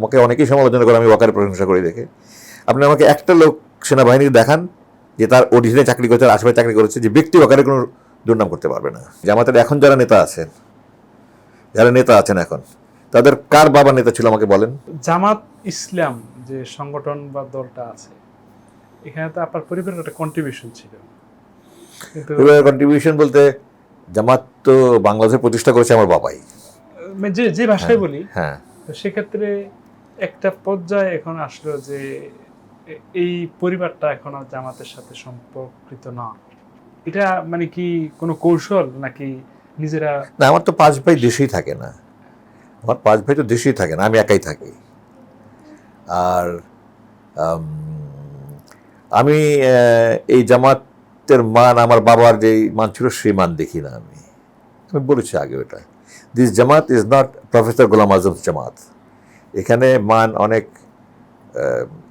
আমাকে অনেকেই সমালোচনা করে, আমি ওয়াকারের প্রশংসা করি দেখে। আপনি আমাকে একটা লোক সেনাবাহিনীর দেখান যে তার অধীনে চাকরি করেছে, আশেপাশে চাকরি করেছে, যে ব্যক্তি ওয়াকারের কোনো দুর্নাম করতে পারবে না। জামাতের এখন যারা নেতা আছেন এখন, তাদের কার বাবা নেতা ছিল আমাকে বলেন। জামাত ইসলাম যে সংগঠন বা দলটা আছে, এখানে তো আপনার পরিবারের একটা কন্ট্রিবিউশন ছিল, কিন্তু কন্ট্রিবিউশন বলতে জামাত তো বাংলাদেশে প্রতিষ্ঠা করেছে আমার বাবাই। যে যে ভাষায় বলি, হ্যাঁ, তো সেক্ষেত্রে একটা পর্যায়ে এখন আসলো যে এই পরিবারটা এখন আর জামাতের সাথে সম্পর্কিত না। এটা মানে কি কোনো কৌশল নাকি নিজেরা? না, আমার তো 5 ভাই দেশেই থাকে না, আমার 5 ভাই তো দেশেই থাকে না, আমি একাই থাকি। আর আমি এই জামাতের মান, আমার বাবার যে মান ছিল সেই মান দেখি না। আমি বলেছি আগে, ওটা this Jamaat is not professor Golam Azam Jamaat. এখানে মান অনেক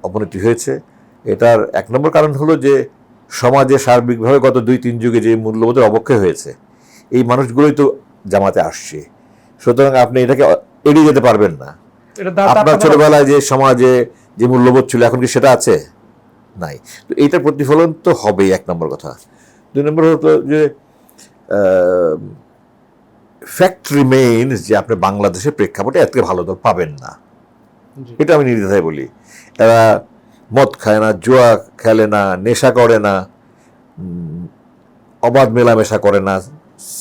অবনতি হয়েছে। এটার 1 নম্বর কারণ হলো যে সমাজে সার্বিকভাবে গত 2-3 যুগে যে মূল্যবোধের অবক্ষয় হয়েছে, এই মানুষগুলোই তো জামাতে আসছে। সুতরাং আপনি এটাকে এড়িয়ে যেতে পারবেন না। আপনার ছোটবেলায় যে সমাজে যে মূল্যবোধ ছিল, এখন কি সেটা আছে? নাই। তো এইটার প্রতিফলন তো হবেই, 1 নম্বর কথা। 2 নম্বর হতো যে ফ্যাক্ট রিমেইনস যে আপনি বাংলাদেশের প্রেক্ষাপটে এত ভালো দল পাবেন না, এটা আমি নির্দ্বিধায় বলি। এরা মদ খায় না, জুয়া খেলে না, নেশা করে না, অবাধ মেলামেশা করে না,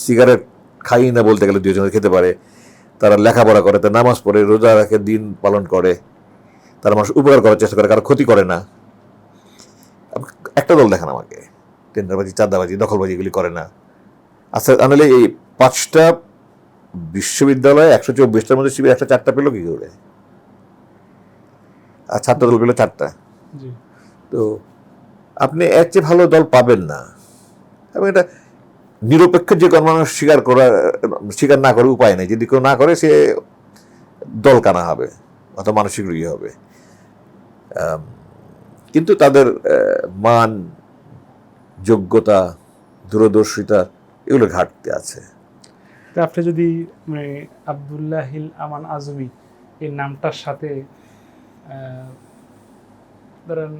সিগারেট খাই না বলতে গেলে 2 জনে খেতে পারে। তারা লেখাপড়া করে, তারা নামাজ পড়ে, রোজা রাখে, দিন পালন করে, তারা মানুষ উপকার করার চেষ্টা করে, কারো ক্ষতি করে না। একটা দল দেখান আমাকে টেন্ডারবাজি, চাঁদাবাজি, দখলবাজি এগুলি করে না। আচ্ছা, তাহলে এই 5টা বিশ্ববিদ্যালয়ে 124টার মধ্যে শিবির 104টা পেল কি করে? আর ছাত্রদল পেল 4টা। তো আপনি এর চেয়ে ভালো দল পাবেন না। এবং এটা নিরপেক্ষ যে কোনো মানুষ স্বীকার না করে উপায় নেই। যদি কেউ না করে, সে দল কানা হবে অথবা মানসিক রোগী হবে। কিন্তু তাদের মান, যোগ্যতা, দূরদর্শিতা এগুলো ঘাটতি আছে। আপনি যদি মানে আব্দুল্লাহিল আমান আজমি এই নামটার সাথে ধরেন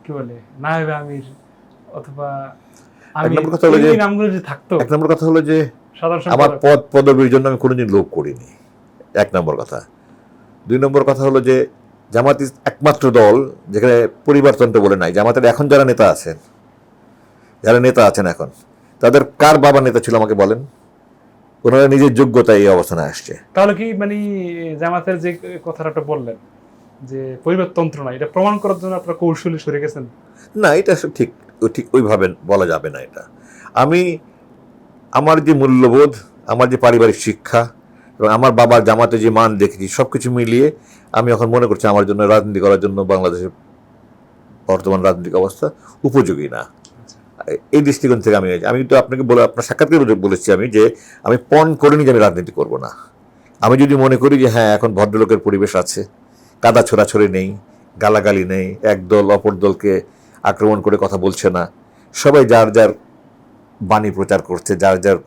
কি বলে নায়েব আমির অথবা নামগুলো যে থাকতো, 1 নম্বর কথা হলো যে আমার পদবীর জন্য আমি কোনোদিন লোভ করিনি, 1 নম্বর কথা। 2 নম্বর কথা হলো যে জামাত একমাত্র দল যেখানে পরিবারতন্ত্র বলে নাই। জামাতের এখন যারা নেতা আছেন এখন, তাদের কার বাবা নেতা ছিল আমাকে বলেন। ওনারা নিজের যোগ্যতায় এই অবস্থানে আসছে। তাহলে কি মানে জামাতের যে কথাটা বললেন যে পরিবারতন্ত্র না, এটা প্রমাণ করার জন্য আপনারা কৌশলী সরে গেছেন? না, এটা ঠিক ওইভাবে বলা যাবে না। এটা আমার যে মূল্যবোধ, আমার যে পারিবারিক শিক্ষা এবং আমার বাবার জামাতে যে মান দেখেছি, সব কিছু মিলিয়ে আমি এখন মনে করছি আমার জন্য রাজনীতি করার জন্য বাংলাদেশের বর্তমান রাজনৈতিক অবস্থা উপযোগী না। এই দৃষ্টিকোণ থেকে আমি তো আপনাকে আপনার সাক্ষাৎকারে বলেছি যে আমি পণ করিনি যে আমি রাজনীতি করব না। আমি যদি মনে করি যে হ্যাঁ, এখন ভদ্রলোকের পরিবেশ আছে, কাদা ছোড়াছড়ি নেই, গালাগালি নেই, এক দল অপর দলকে আক্রমণ করে কথা বলছে না, সবাই যার যার বাণী প্রচার করছে, যার যার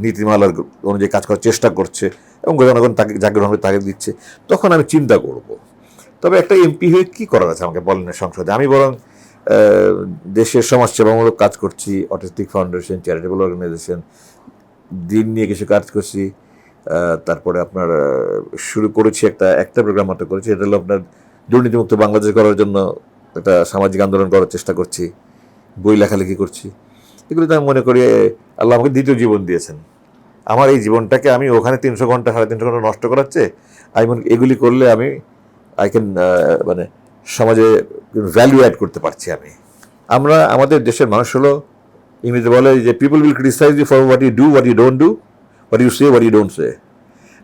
নীতিমালার অনুযায়ী কাজ করার চেষ্টা করছে এবং জনগণ তাকে যাকে গ্রহণ করে তাকে দিচ্ছে, তখন আমি চিন্তা করব। তবে একটা এমপি হয়ে কী করার আছে আমাকে বলেন সংসদে? আমি বরং দেশের সমাজসেবামূলক কাজ করছি, অটিস্টিক ফাউন্ডেশন, চ্যারিটেবল অর্গানাইজেশন, দিন নিয়ে কিছু কাজ করছি। তারপরে আপনার শুরু করেছি একটা প্রোগ্রাম মতো করেছি, এটা হলো আপনার দুর্নীতিমুক্ত বাংলাদেশ করার জন্য একটা সামাজিক আন্দোলন করার চেষ্টা করছি, বই লেখালেখি করছি। এগুলোতে আমি মনে করি আল্লাহ আমাকে দ্বিতীয় জীবন দিয়েছেন। আমার এই জীবনটাকে আমি ওখানে 300 ঘন্টা 350 ঘন্টা নষ্ট করাচ্ছে, এগুলি করলে আমি মানে সমাজে ভ্যালু অ্যাড করতে পারছি। আমরা আমাদের দেশের মানুষ হলো, ইংরেজি বলে যে people will criticise you for what you do, what you don't do, what you say, what you don't say.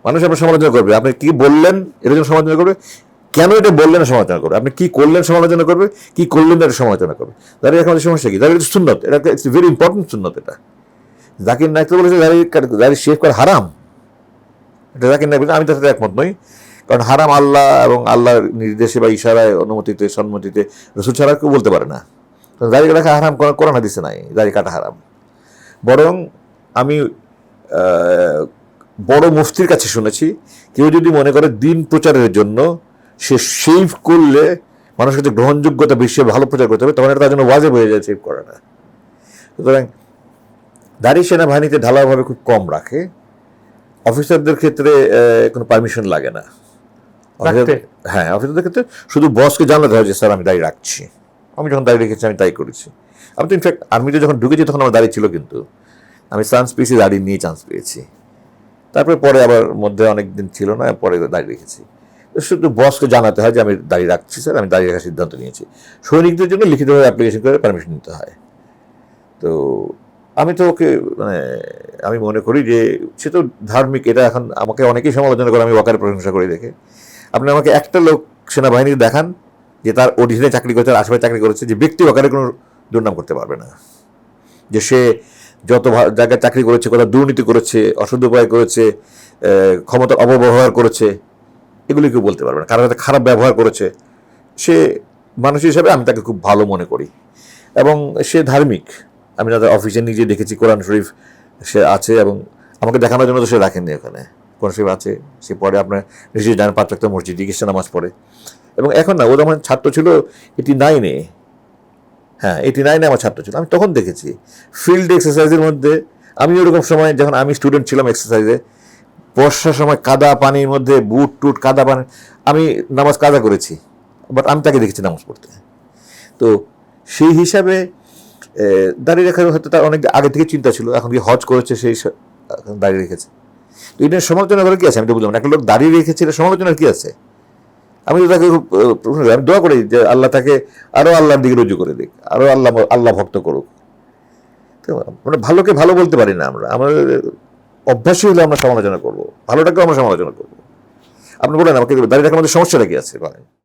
মানুষ আপনার সমালোচনা করবে, আপনি কি বললেন এটার জন্য সমালোচনা করবে, কেন এটা বললেন সমালোচনা করবে, আপনি কি করলেন সমালোচনা করবে, কি করলেন এটা সমালোচনা করবে। দাঁড়িয়ে এখন সমস্যা কি? দাঁড়িয়ে সুন্নত, এটা ইটস ভেরি ইম্পর্টেন্ট সুন্নত। এটা জাকির নায়ক তো বলেছে দাঁড়িয়ে শেভ করা হারাম। এটা জাকির নায়ক বলছে, আমি তার সাথে একমত নই। কারণ হারাম আল্লাহ এবং আল্লাহর নির্দেশে বা ইশারায়, অনুমতিতে, সম্মতিতে রসুল ছাড়া কেউ বলতে পারে না। দাঁড়িয়ে রাখা হারাম, কোরআন হাদিসে নাই দাড়ি কাটা হারাম। বরং আমি বড় মুফতির কাছে শুনেছি, কেউ যদি মনে করে দিন প্রচারের জন্য সে শেভ করলে মানুষের কাছে গ্রহণযোগ্যতা বিশ্বে ভালো প্রচার করতে হবে, তখন এটা তার জন্য ওয়াজিব হয়ে যায় শেভ করাটা। সুতরাং দাড়ি সেনাবাহিনীতে ঢালাওভাবে খুব কম রাখে। অফিসারদের ক্ষেত্রে কোনো পারমিশন লাগে না। রাখতে? হ্যাঁ, অফিসারদের ক্ষেত্রে শুধু বসকে জানাতে হয় যে স্যার আমি দাড়ি রাখছি। আমি যখন দাড়ি রেখেছি আমি তাই করেছি। আমি তো ইনফ্যাক্ট আর্মিতে যখন ঢুকেছি তখন আমার দাড়ি ছিল, কিন্তু আমি চান্স পেয়েছি, দাড়ি নিয়ে চান্স পেয়েছি। তারপরে পরে আবার মধ্যে অনেক দিন ছিল না, পরে দাড়ি রেখেছি। তো শুধু বসকে জানাতে হয় যে আমি দাড়ি রাখছি স্যার, আমি দাড়ি রাখার সিদ্ধান্ত নিয়েছি। সৈনিকদের জন্য লিখিতভাবে অ্যাপ্লিকেশন করে পারমিশন নিতে হয়। তো আমি তো ওকে মানে আমি মনে করি যে সে তো ধার্মিক, এটা এখন আমাকে অনেকেই সমালোচনা করে, আমি ওয়াকারের প্রশংসা করি দেখে। আপনি আমাকে একটা লোক সেনাবাহিনীর দেখান যে তার অধীনে চাকরি করেছে, তার আশেপাশে চাকরি করেছে, যে ব্যক্তি ওয়াকারের কোনো দুর্নাম করতে পারবে না, যে সে যত জায়গায় চাকরি করেছে, কোথাও দুর্নীতি করেছে, অসৎ উপায় করেছে, ক্ষমতার অপব্যবহার করেছে, এগুলি কেউ বলতে পারবে না। কারোর সাথে খারাপ ব্যবহার করেছে, সে মানুষ হিসাবে আমি তাকে খুব ভালো মনে করি। এবং সে ধার্মিক। আমি তাদের অফিসে নিজে দেখেছি কোরআন শরীফ সে আছে, এবং আমাকে দেখানোর জন্য তো সে রাখেননি ওখানে। কোরআন শরীফ আছে, সে পড়ে, আপনার নিশ্চয়ই জানেন 5 ওয়াক্ত মসজিদে গিয়ে নামাজ পড়ে। এবং এখন না, ও যখন ছাত্র ছিল 89-এ, হ্যাঁ 89-এ আমার ছাত্র ছিল, আমি তখন দেখেছি ফিল্ড এক্সারসাইজের মধ্যে। আমি ওরকম সময় যখন আমি স্টুডেন্ট ছিলাম এক্সারসাইজে, বর্ষার সময় কাদা পানির মধ্যে বুট টুট কাদা পানি, আমি নামাজ কাদা করেছি, বাট আমি তাকে দেখেছি নামাজ পড়তে। তো সেই হিসাবে দাঁড়িয়ে রাখার হয়তো তার অনেক আগে থেকে চিন্তা ছিল, এখন কি হজ করেছে সেই দাঁড়িয়ে রেখেছে। তো এটা সমালোচনা করার কি আছে, আমি তো বুঝলাম না। একটা লোক দাঁড়িয়ে রেখেছে, এটা সমালোচনার কি আছে? আমি তো তাকে খুব আমি দোয়া করি যে আল্লাহ তাকে আরো আল্লাহর দিকে রুজু করে দিক, আরো আল্লাহ ভক্ত করুক। তো মানে ভালোকে ভালো বলতে পারি না আমরা, আমাদের অভ্যাসই হলে আমরা সমালোচনা করবো, ভালোটাকেও আমরা সমালোচনা করবো। আপনি বলেন আমাকে দাঁড়িয়ে রাখার মধ্যে সমস্যাটা কি আছে বলেন।